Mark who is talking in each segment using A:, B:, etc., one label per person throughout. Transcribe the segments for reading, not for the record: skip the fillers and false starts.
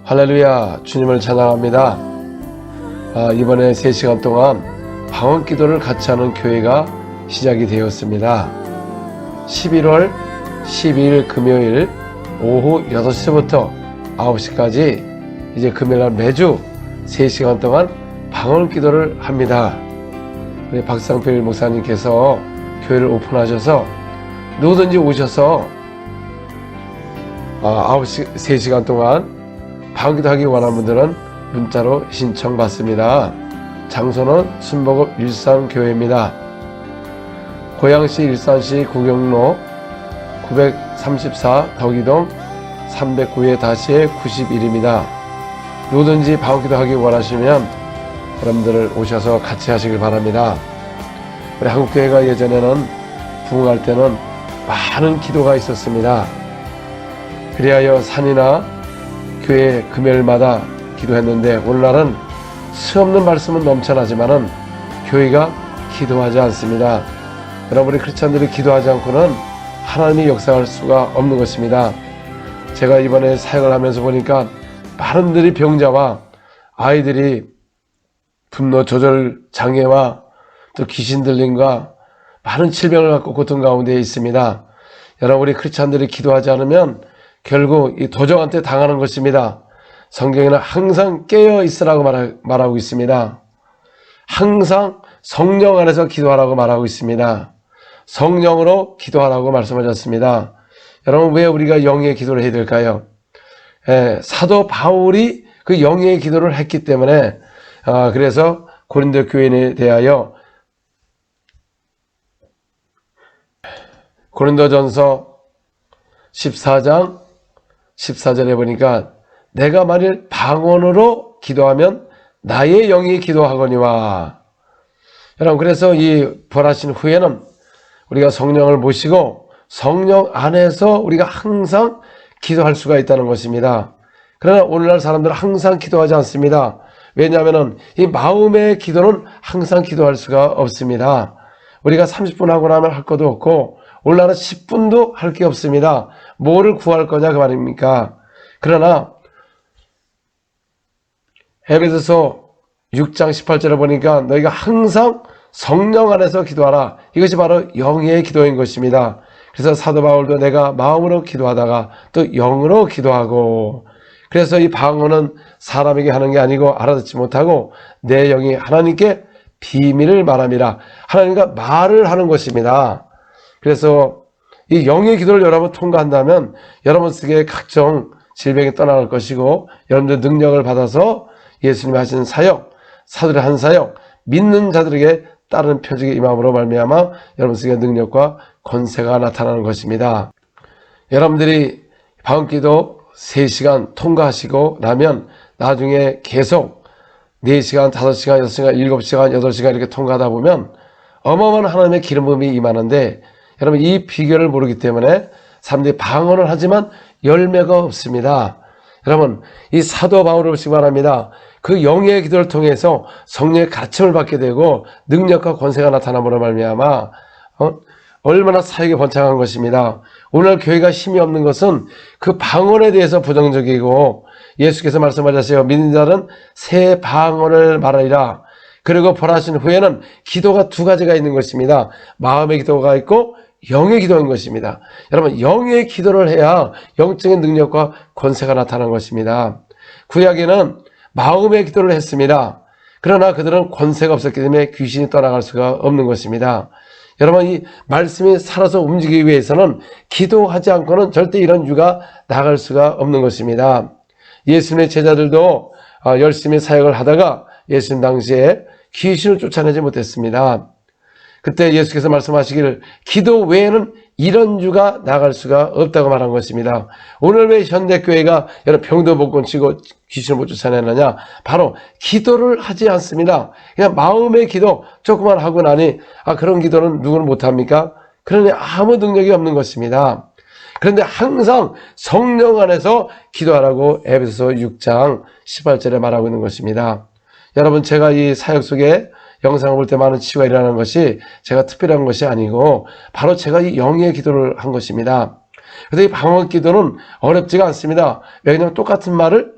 A: 할렐루야, 주님을 찬양합니다. 이번에 3시간 동안 방언 기도를 같이 하는 교회가 시작이 되었습니다. 11월 12일 금요일 오후 6시부터 9시까지 이제 금요일날 매주 3시간 동안 방언 기도를 합니다. 우리 박상필 목사님께서 교회를 오픈하셔서 누구든지 오셔서 3시간 동안 방언기도 하기 원하는 분들은 문자로 신청받습니다. 장소는 순복음 일산교회입니다. 고양시 일산시 구경로 934 덕이동 309-91입니다. 누구든지 방언기도 하기 원하시면 여러분들 오셔서 같이 하시길 바랍니다. 우리 한국교회가 예전에는 부흥할 때는 많은 기도가 있었습니다. 그리하여 산이나 교회 금요일마다 기도했는데 오늘날은 수없는 말씀은 넘쳐나지만은 교회가 기도하지 않습니다. 여러분, 우리 크리스찬들이 기도하지 않고는 하나님이 역사할 수가 없는 것입니다. 제가 이번에 사역을 하면서 보니까 많은 분들이 병자와 아이들이 분노 조절 장애와 또 귀신 들림과 많은 질병을 갖고 고통 가운데 있습니다. 여러분, 우리 크리스찬들이 기도하지 않으면 결국 이 도적한테 당하는 것입니다. 성경에는 항상 깨어 있으라고 말하고 있습니다. 항상 성령 안에서 기도하라고 말하고 있습니다. 성령으로 기도하라고 말씀하셨습니다. 여러분, 왜 우리가 영의 기도를 해야 될까요? 사도 바울이 그 영의 기도를 했기 때문에 그래서 고린도 교인에 대하여 고린도전서 14장 14절에 보니까 내가 만일 방언으로 기도하면 나의 영이 기도하거니와. 여러분, 그래서 이 부활하신 후에는 우리가 성령을 모시고 성령 안에서 우리가 항상 기도할 수가 있다는 것입니다. 그러나 오늘날 사람들은 항상 기도하지 않습니다. 왜냐하면 이 마음의 기도는 항상 기도할 수가 없습니다. 우리가 30분 하고 나면 할 것도 없고 오늘날은 10분도 할 게 없습니다. 뭐를 구할 거냐 그 말입니까? 그러나 에베소서 6장 18절에 보니까 너희가 항상 성령 안에서 기도하라. 이것이 바로 영의 기도인 것입니다. 그래서 사도 바울도 내가 마음으로 기도하다가 또 영으로 기도하고, 그래서 이 방언은 사람에게 하는 게 아니고 알아듣지 못하고 내 영이 하나님께 비밀을 말함이라. 하나님과 말을 하는 것입니다. 그래서 이 영의 기도를 여러분 통과한다면 여러분 속에 각종 질병이 떠나갈 것이고 여러분들 능력을 받아서 예수님이 하신 사역, 사도의 한 사역, 믿는 자들에게 따르는 표적의 임함으로 말미암아 여러분 속에 능력과 권세가 나타나는 것입니다. 여러분들이 방언기도 3시간 통과하시고 나면 나중에 계속 4시간, 5시간, 6시간, 7시간, 8시간 이렇게 통과하다 보면 어마어마한 하나님의 기름 부음이 임하는데, 여러분 이 비결을 모르기 때문에 사람들이 방언을 하지만 열매가 없습니다. 여러분, 이 사도 바울을 보시기 바랍니다. 그 영의 기도를 통해서 성령의 가침을 받게 되고 능력과 권세가 나타남으로 말미암아 얼마나 사역이 번창한 것입니다. 오늘 교회가 힘이 없는 것은 그 방언에 대해서 부정적이고, 예수께서 말씀하셨어요. 믿는 자는 새 방언을 말하리라. 그리고 부활하신 후에는 기도가 2가지가 있는 것입니다. 마음의 기도가 있고 영의 기도인 것입니다. 여러분, 영의 기도를 해야 영적인 능력과 권세가 나타나는 것입니다. 구약에는 마음의 기도를 했습니다. 그러나 그들은 권세가 없었기 때문에 귀신이 떠나갈 수가 없는 것입니다. 여러분, 이 말씀이 살아서 움직이기 위해서는 기도하지 않고는 절대 이런 유가 나갈 수가 없는 것입니다. 예수님의 제자들도 열심히 사역을 하다가 예수님 당시에 귀신을 쫓아내지 못했습니다. 그때 예수께서 말씀하시기를 기도 외에는 이런 유가 나갈 수가 없다고 말한 것입니다. 오늘 왜 현대교회가 여러 병도 못 고치고 귀신을 못 쫓아내느냐? 바로 기도를 하지 않습니다. 그냥 마음의 기도 조금만 하고 나니 그런 기도는 누구는 못합니까? 그러니 아무 능력이 없는 것입니다. 그런데 항상 성령 안에서 기도하라고 에베소서 6장 18절에 말하고 있는 것입니다. 여러분, 제가 이 사역 속에 영상을 볼 때 많은 치유가 일어나는 것이 제가 특별한 것이 아니고 바로 제가 이 영의 기도를 한 것입니다. 그래서 이 방언 기도는 어렵지가 않습니다. 왜냐하면 똑같은 말을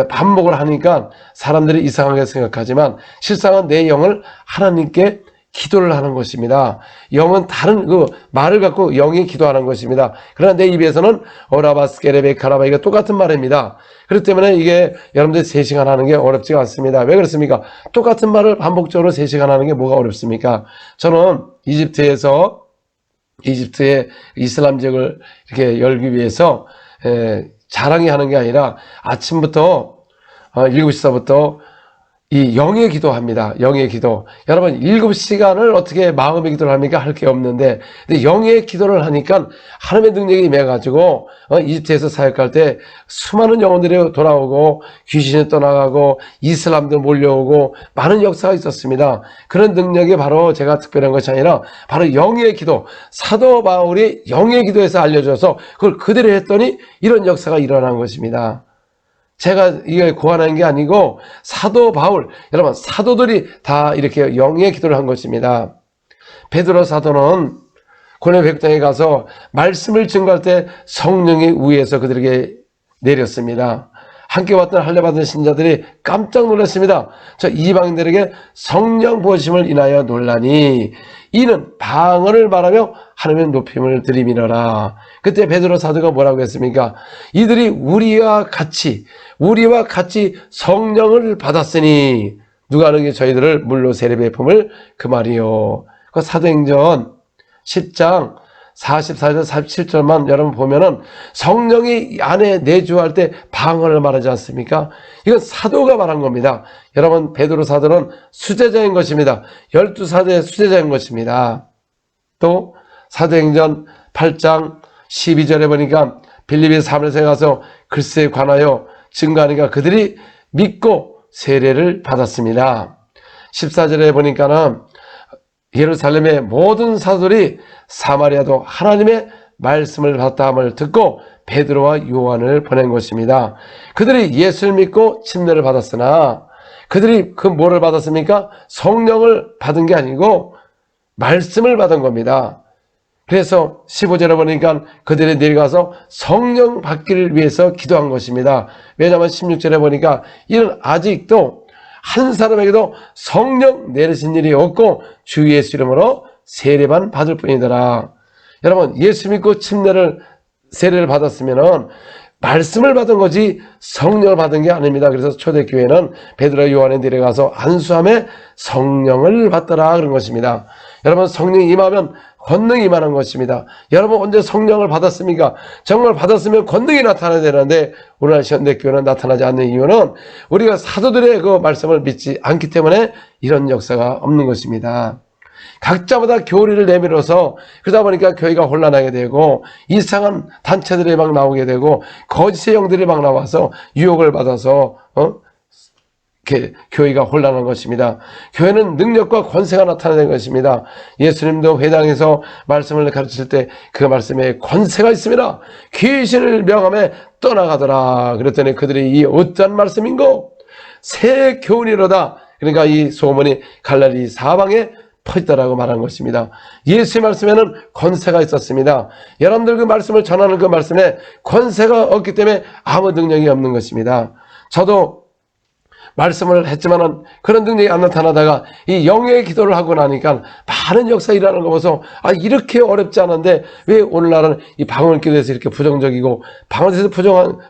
A: 반복을 하니까 사람들이 이상하게 생각하지만 실상은 내 영을 하나님께 기도를 하는 것입니다. 영은 다른 그 말을 갖고 영이 기도하는 것입니다. 그러나 내 입에서는 오라바스케레베카라바 이거 똑같은 말입니다. 그렇기 때문에 이게 여러분들 3시간 하는 게 어렵지가 않습니다. 왜 그렇습니까? 똑같은 말을 반복적으로 3시간 하는 게 뭐가 어렵습니까? 저는 이집트의 이슬람 지역을 이렇게 열기 위해서 자랑이 하는 게 아니라 아침부터 7시부터 이 영의 기도합니다. 영의 기도. 여러분 7시간을 어떻게 마음의 기도를 합니까? 할 게 없는데 근데 영의 기도를 하니까 하나님의 능력이 임해가지고 이집트에서 사역할 때 수많은 영혼들이 돌아오고 귀신이 떠나가고 이슬람도 몰려오고 많은 역사가 있었습니다. 그런 능력이 바로 제가 특별한 것이 아니라 바로 영의 기도, 사도 바울이 영의 기도에서 알려줘서 그걸 그대로 했더니 이런 역사가 일어난 것입니다. 제가 이게 고안한 게 아니고 사도 바울, 여러분 사도들이 다 이렇게 영의 기도를 한 것입니다. 베드로 사도는 고넬 백당에 가서 말씀을 증거할 때 성령이 위에서 그들에게 내렸습니다. 함께 왔던 할례 받은 신자들이 깜짝 놀랐습니다. 저 이방인들에게 성령 부으심을 인하여 놀라니 이는 방언을 말하며 하나님의 높임을 들이미너라. 그때 베드로 사도가 뭐라고 했습니까? 이들이 우리와 같이 성령을 받았으니 누가 하는 게 저희들을 물로 세례 베품을 그 말이요. 그 사도행전 10장 44절 47절만 여러분 보면은 성령이 안에 내주할 때 방언을 말하지 않습니까? 이건 사도가 말한 겁니다. 여러분 베드로 사도는 수제자인 것입니다. 12사도의 수제자인 것입니다. 또 사도행전 8장 12절에 보니까 빌립비 사무엘에 가서 글쎄에 관하여 증거하니까 그들이 믿고 세례를 받았습니다. 14절에 보니까는 예루살렘의 모든 사도들이 사마리아도 하나님의 말씀을 받았다함을 듣고 베드로와 요한을 보낸 것입니다. 그들이 예수를 믿고 침례를 받았으나 그들이 그 뭐를 받았습니까? 성령을 받은 게 아니고 말씀을 받은 겁니다. 그래서 15절에 보니까 그들이 내려가서 성령 받기를 위해서 기도한 것입니다. 왜냐하면 16절에 보니까 이는 아직도 한 사람에게도 성령 내리신 일이 없고 주 예수 이름으로 세례만 받을 뿐이더라. 여러분 예수 믿고 세례를 받았으면은 말씀을 받은 거지 성령을 받은 게 아닙니다. 그래서 초대교회는 베드로 요한에 내려가서 안수함에 성령을 받더라 그런 것입니다. 여러분 성령이 임하면 권능이 임하는 것입니다. 여러분 언제 성령을 받았습니까? 정말 받았으면 권능이 나타나야 되는데 오늘날 현대교회는 나타나지 않는 이유는 우리가 사도들의 그 말씀을 믿지 않기 때문에 이런 역사가 없는 것입니다. 각자마다 교리를 내밀어서 그러다 보니까 교회가 혼란하게 되고 이상한 단체들이 막 나오게 되고 거짓의 영들이 막 나와서 유혹을 받아서 교회가 혼란한 것입니다. 교회는 능력과 권세가 나타나는 것입니다. 예수님도 회당에서 말씀을 가르칠 때 그 말씀에 권세가 있습니다. 귀신을 명함에 떠나가더라. 그랬더니 그들이 이 어떠한 말씀인고 새 교훈이로다. 그러니까 이 소문이 갈릴리 사방에 퍼졌다라고 말한 것입니다. 예수의 말씀에는 권세가 있었습니다. 여러분들 그 말씀을 전하는 그 말씀에 권세가 없기 때문에 아무 능력이 없는 것입니다. 저도 말씀을 했지만은 그런 능력이 안 나타나다가 이 영의 기도를 하고 나니까 많은 역사 일어나는 거 보면서 이렇게 어렵지 않은데 왜 오늘날은 이 방언 기도에서 이렇게 부정적이고 방언에서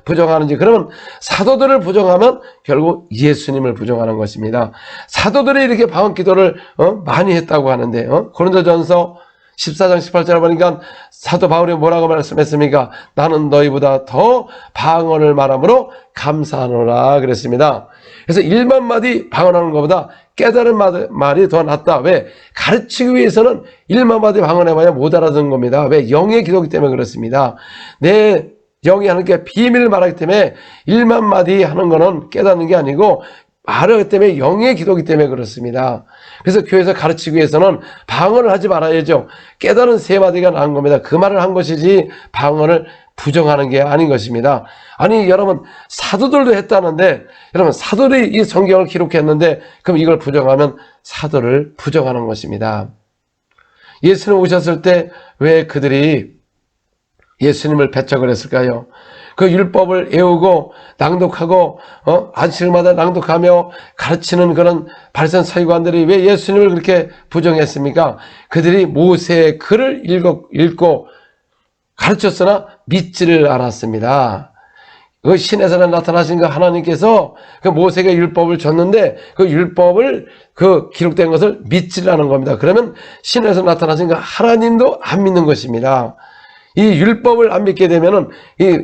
A: 부정하는지. 그러면 사도들을 부정하면 결국 예수님을 부정하는 것입니다. 사도들이 이렇게 방언 기도를 많이 했다고 하는데 고린도전서 14장 18절에 보니까 사도 바울이 뭐라고 말씀했습니까? 나는 너희보다 더 방언을 말함으로 감사하노라 그랬습니다. 그래서 1만 마디 방언하는 것보다 깨달은 말이 더 낫다. 왜? 가르치기 위해서는 1만 마디 방언해봐야 못 알아듣는 겁니다. 왜? 영의 기도이기 때문에 그렇습니다. 내 영이 하나님께 비밀을 말하기 때문에 1만 마디 하는 거는 깨닫는 게 아니고 말하기 때문에 영의 기도이기 때문에 그렇습니다. 그래서 교회에서 가르치기 위해서는 방언을 하지 말아야죠. 깨달은 3마디가 나은 겁니다. 그 말을 한 것이지 방언을 부정하는 게 아닌 것입니다. 아니 여러분 사도들도 했다는데 여러분 사도들이 이 성경을 기록했는데 그럼 이걸 부정하면 사도를 부정하는 것입니다. 예수님 오셨을 때 왜 그들이 예수님을 배척을 했을까요? 그 율법을 외우고 낭독하고 안식일마다 낭독하며 가르치는 그런 바리새인 서기관들이 왜 예수님을 그렇게 부정했습니까? 그들이 모세의 글을 읽고 가르쳤으나 믿지를 않았습니다. 그 신에서 나타나신 그 하나님께서 그 모세에게 율법을 줬는데 그 율법을 그 기록된 것을 믿지를 않은 겁니다. 그러면 신에서 나타나신 그 하나님도 안 믿는 것입니다. 이 율법을 안 믿게 되면은 이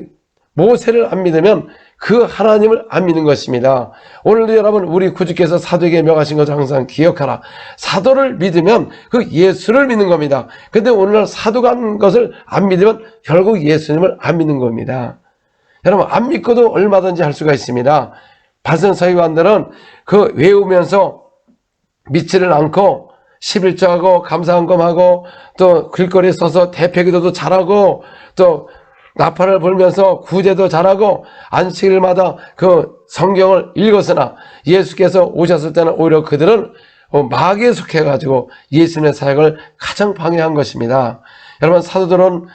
A: 모세를 안 믿으면 그 하나님을 안 믿는 것입니다. 오늘도 여러분 우리 구주께서 사도에게 명하신 것을 항상 기억하라. 사도를 믿으면 그 예수를 믿는 겁니다. 근데 오늘날 사도가 한 것을 안 믿으면 결국 예수님을 안 믿는 겁니다. 여러분 안 믿고도 얼마든지 할 수가 있습니다. 바리새인 서기관들은 그 외우면서 믿지를 않고 11조하고 감사헌금하고 또 길거리에 서서 대표기도도 잘하고 또 나팔을 불면서 구제도 잘하고 안식일마다 그 성경을 읽었으나 예수께서 오셨을 때는 오히려 그들은 마귀에 속해가지고 예수님의 사역을 가장 방해한 것입니다. 여러분 사도들은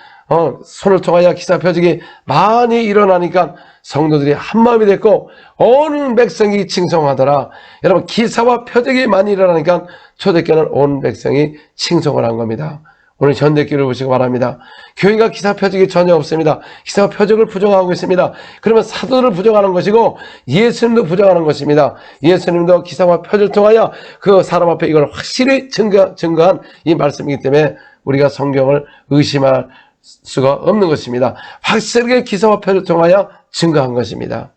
A: 손을 통하여 기사 표적이 많이 일어나니까 성도들이 한마음이 됐고 온 백성이 칭송하더라. 여러분 기사와 표적이 많이 일어나니까 초대교회는 온 백성이 칭송을 한 겁니다. 오늘 현대교회를 보시기 바랍니다. 교회가 기사 표적이 전혀 없습니다. 기사와 표적을 부정하고 있습니다. 그러면 사도를 부정하는 것이고 예수님도 부정하는 것입니다. 예수님도 기사와 표적을 통하여 그 사람 앞에 이걸 확실히 증거한 이 말씀이기 때문에 우리가 성경을 의심할 수가 없는 것입니다. 확실하게 기사와 표적을 통하여 증거한 것입니다.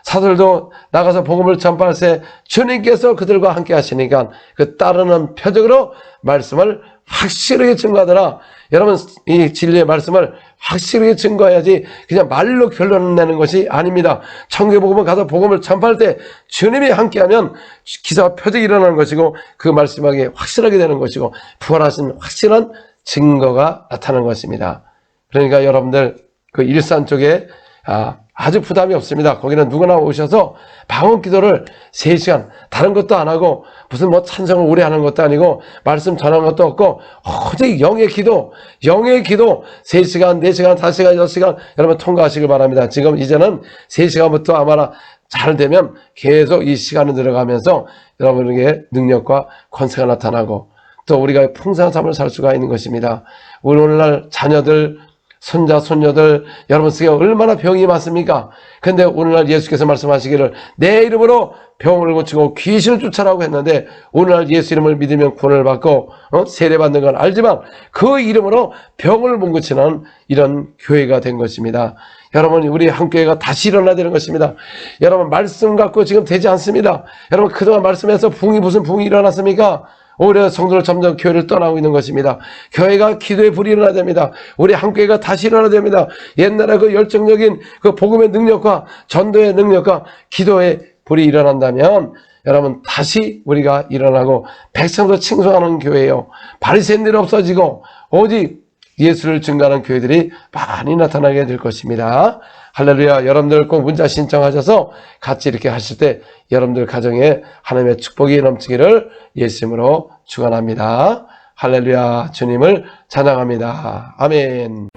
A: 사도들도 나가서 복음을 전파할 때 주님께서 그들과 함께 하시니까 그 따르는 표적으로 말씀을 확실하게 증거하더라. 여러분 이 진리의 말씀을 확실하게 증거해야지 그냥 말로 결론을 내는 것이 아닙니다. 청교복음을 가서 복음을 전파할 때 주님이 함께하면 기사와 표적이 일어나는 것이고 그 말씀하게 확실하게 되는 것이고 부활하신 확실한 증거가 나타나는 것입니다. 그러니까 여러분들 그 일산 쪽에 아주 부담이 없습니다. 거기는 누구나 오셔서 방언 기도를 3시간 다른 것도 안 하고 무슨 뭐 찬성을 오래 하는 것도 아니고 말씀 전하는 것도 없고 오직 영의 기도 3시간, 4시간, 5시간, 6시간 여러분 통과하시길 바랍니다. 지금 이제는 3시간부터 아마 잘 되면 계속 이 시간을 들어가면서 여러분에게 능력과 권세가 나타나고 또 우리가 풍성한 삶을 살 수가 있는 것입니다. 우리 오늘날 자녀들 손자, 손녀들, 여러분 속에 얼마나 병이 많습니까? 근데 오늘날 예수께서 말씀하시기를 내 이름으로 병을 고치고 귀신을 쫓아라고 했는데 오늘날 예수 이름을 믿으면 구원을 받고 세례받는 건 알지만 그 이름으로 병을 못 고치는 이런 교회가 된 것입니다. 여러분 우리 한교회가 다시 일어나야 되는 것입니다. 여러분 말씀 갖고 지금 되지 않습니다. 여러분 그동안 말씀에서 무슨 붕이 일어났습니까? 오히려 성도들 점점 교회를 떠나고 있는 것입니다. 교회가 기도의 불이 일어나야 됩니다. 우리 한교회가 다시 일어나야 됩니다. 옛날에 그 열정적인 그 복음의 능력과 전도의 능력과 기도의 불이 일어난다면 여러분 다시 우리가 일어나고 백성도 칭송하는 교회요. 바리새인들이 없어지고 오직 예수를 증거하는 교회들이 많이 나타나게 될 것입니다. 할렐루야. 여러분들 꼭 문자 신청하셔서 같이 이렇게 하실 때 여러분들 가정에 하나님의 축복이 넘치기를 예수님으로 축원합니다. 할렐루야. 주님을 찬양합니다. 아멘.